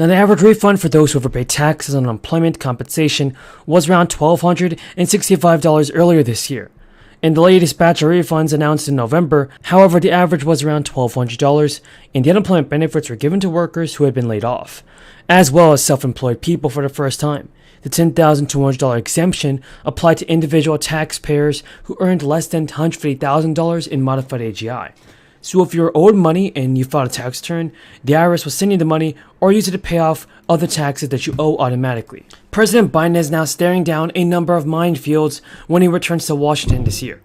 Now, the average refund for those who overpaid taxes on unemployment compensation was around $1,265 earlier this year. In the latest batch of refunds announced in November, however, the average was around $1,200, and the unemployment benefits were given to workers who had been laid off, as well as self-employed people for the first time. The $10,200 exemption applied to individual taxpayers who earned less than $150,000 in modified AGI. So if you're owed money and you filed a tax return, the IRS will send you the money or use it to pay off other taxes that you owe automatically. President Biden is now staring down a number of minefields when he returns to Washington this year.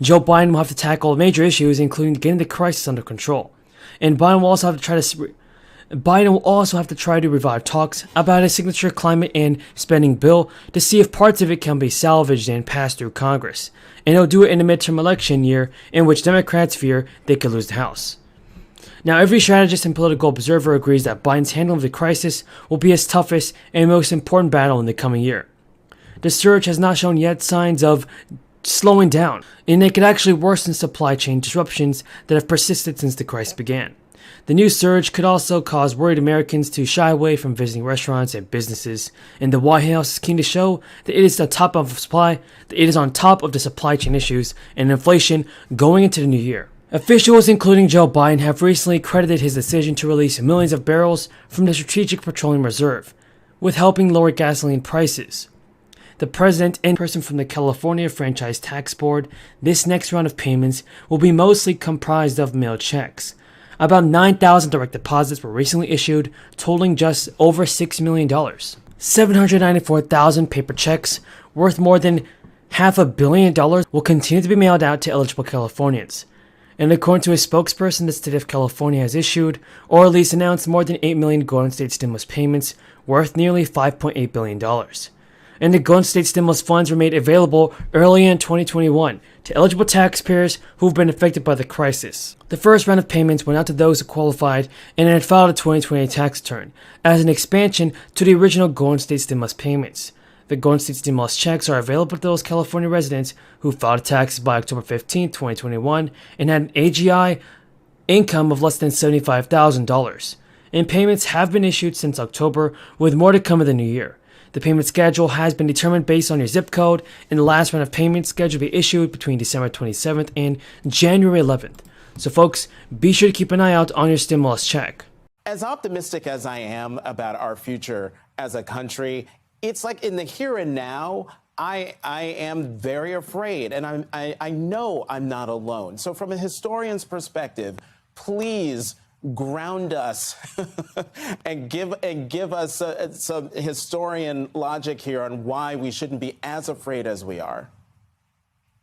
Joe Biden will have to tackle major issues, including getting the crisis under control. And Biden will also have to try to revive talks about a signature climate and spending bill to see if parts of it can be salvaged and passed through Congress. And he'll do it in a midterm election year in which Democrats fear they could lose the House. Now, every strategist and political observer agrees that Biden's handling of the crisis will be his toughest and most important battle in the coming year. The surge has not shown yet signs of slowing down, and it could actually worsen supply chain disruptions that have persisted since the crisis began. The new surge could also cause worried Americans to shy away from visiting restaurants and businesses, and the White House is keen to show that it is on top of the supply chain issues and inflation going into the new year. Officials, including Joe Biden, have recently credited his decision to release millions of barrels from the Strategic Petroleum Reserve with helping lower gasoline prices. The president and person from the California Franchise Tax Board, this next round of payments will be mostly comprised of mailed checks. About 9,000 direct deposits were recently issued, totaling just over $6 million. 794,000 paper checks worth more than $500 million will continue to be mailed out to eligible Californians. And according to a spokesperson, the state of California has issued, or at least announced, more than 8 million Golden State stimulus payments worth nearly $5.8 billion. And the Golden State stimulus funds were made available early in 2021 to eligible taxpayers who have been affected by the crisis. The first round of payments went out to those who qualified and had filed a 2020 tax return, as an expansion to the original Golden State stimulus payments. The Golden State stimulus checks are available to those California residents who filed taxes by October 15, 2021 and had an AGI income of less than $75,000. And payments have been issued since October, with more to come in the new year. The payment schedule has been determined based on your zip code, and the last round of payments scheduled to be issued between December 27th and January 11th. So folks, be sure to keep an eye out on your stimulus check. As optimistic as I am about our future as a country, it's like in the here and now, I am very afraid, and I know I'm not alone. So from a historian's perspective, please ground us and give us some historian logic here on why we shouldn't be as afraid as we are.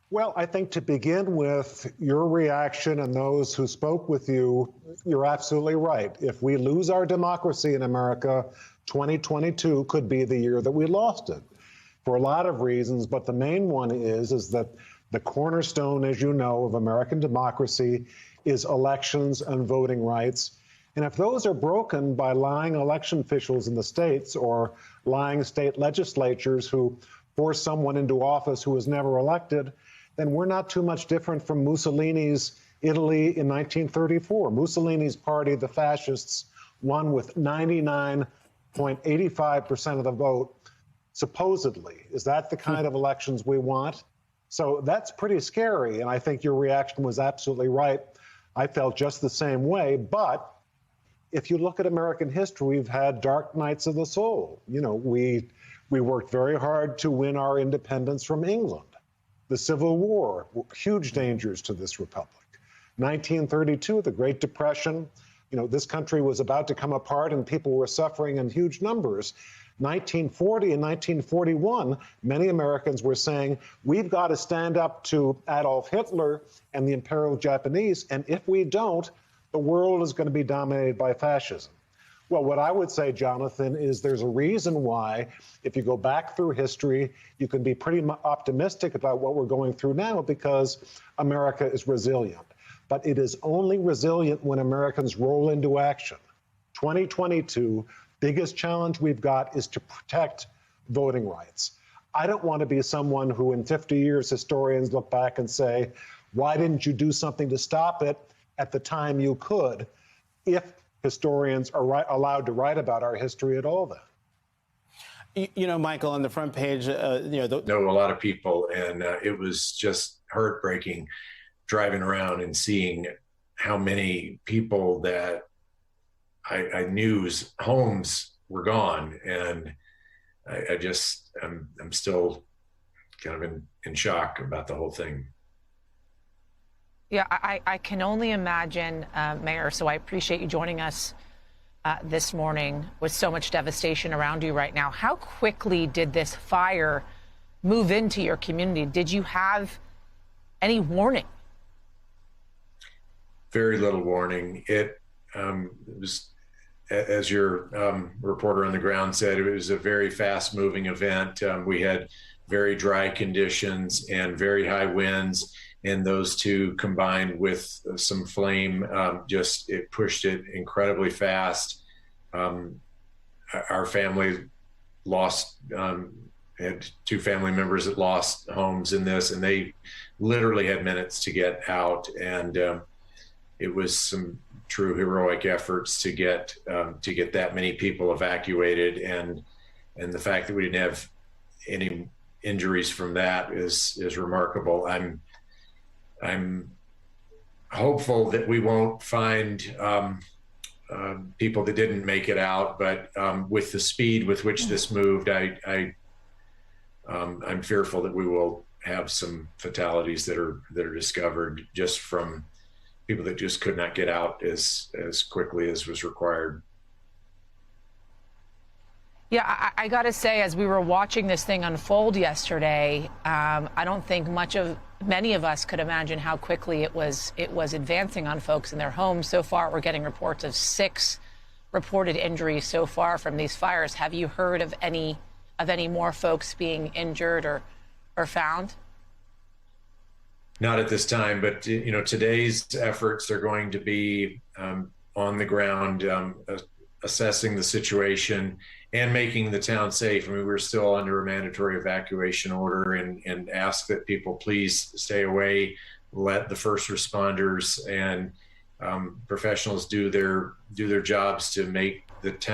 Well, I think to begin with, your reaction and those who spoke with you, you're absolutely right. If we lose our democracy in America, 2022 could be the year that we lost it for a lot of reasons. But the main one is that the cornerstone, as you know, of American democracy is elections and voting rights. And if those are broken by lying election officials in the states or lying state legislatures who force someone into office who was never elected, then we're not too much different from Mussolini's Italy in 1934. Mussolini's party, the fascists, won with 99.85% of the vote, supposedly. Is that the kind of elections we want? So that's pretty scary, and I think your reaction was absolutely right. I felt just the same way, but if you look at American history, we've had dark nights of the soul. You know, we worked very hard to win our independence from England. The Civil War, huge dangers to this republic. 1932, the Great Depression, you know, this country was about to come apart and people were suffering in huge numbers. 1940 and 1941, many Americans were saying, we've got to stand up to Adolf Hitler and the Imperial Japanese, and if we don't, the world is going to be dominated by fascism. Well, what I would say, Jonathan, is there's a reason why, if you go back through history, you can be pretty optimistic about what we're going through now because America is resilient. But it is only resilient when Americans roll into action. 2022, biggest challenge we've got is to protect voting rights. I don't want to be someone who in 50 years historians look back and say, why didn't you do something to stop it at the time you could? If historians are allowed to write about our history at all then? You know, Michael, on the front page, know a lot of people, and it was just heartbreaking driving around and seeing how many people that I knew's homes were gone, and I'm still kind of in shock about the whole thing. Yeah, I can only imagine, Mayor, so I appreciate you joining us this morning with so much devastation around you right now. How quickly did this fire move into your community? Did you have any warning? Very little warning. It was, as your reporter on the ground said, it was a very fast-moving event. We had very dry conditions and very high winds, and those two combined with some flame, it pushed it incredibly fast. Our family lost, had two family members that lost homes in this, and they literally had minutes to get out. And it was some true heroic efforts to get that many people evacuated. And the fact that we didn't have any injuries from that is remarkable. I'm hopeful that we won't find people that didn't make it out, but with the speed with which this moved, I'm fearful that we will have some fatalities that are discovered just from people that just could not get out as quickly as was required. Yeah, I got to say, as we were watching this thing unfold yesterday, I don't think many of us could imagine how quickly it was advancing on folks in their homes. So far, we're getting reports of 6 reported injuries so far from these fires. Have you heard of any more folks being injured or found? Not at this time, but today's efforts are going to be on the ground, assessing the situation and making the town safe. I mean, we're still under a mandatory evacuation order, and ask that people please stay away. Let the first responders and professionals do their jobs to make the town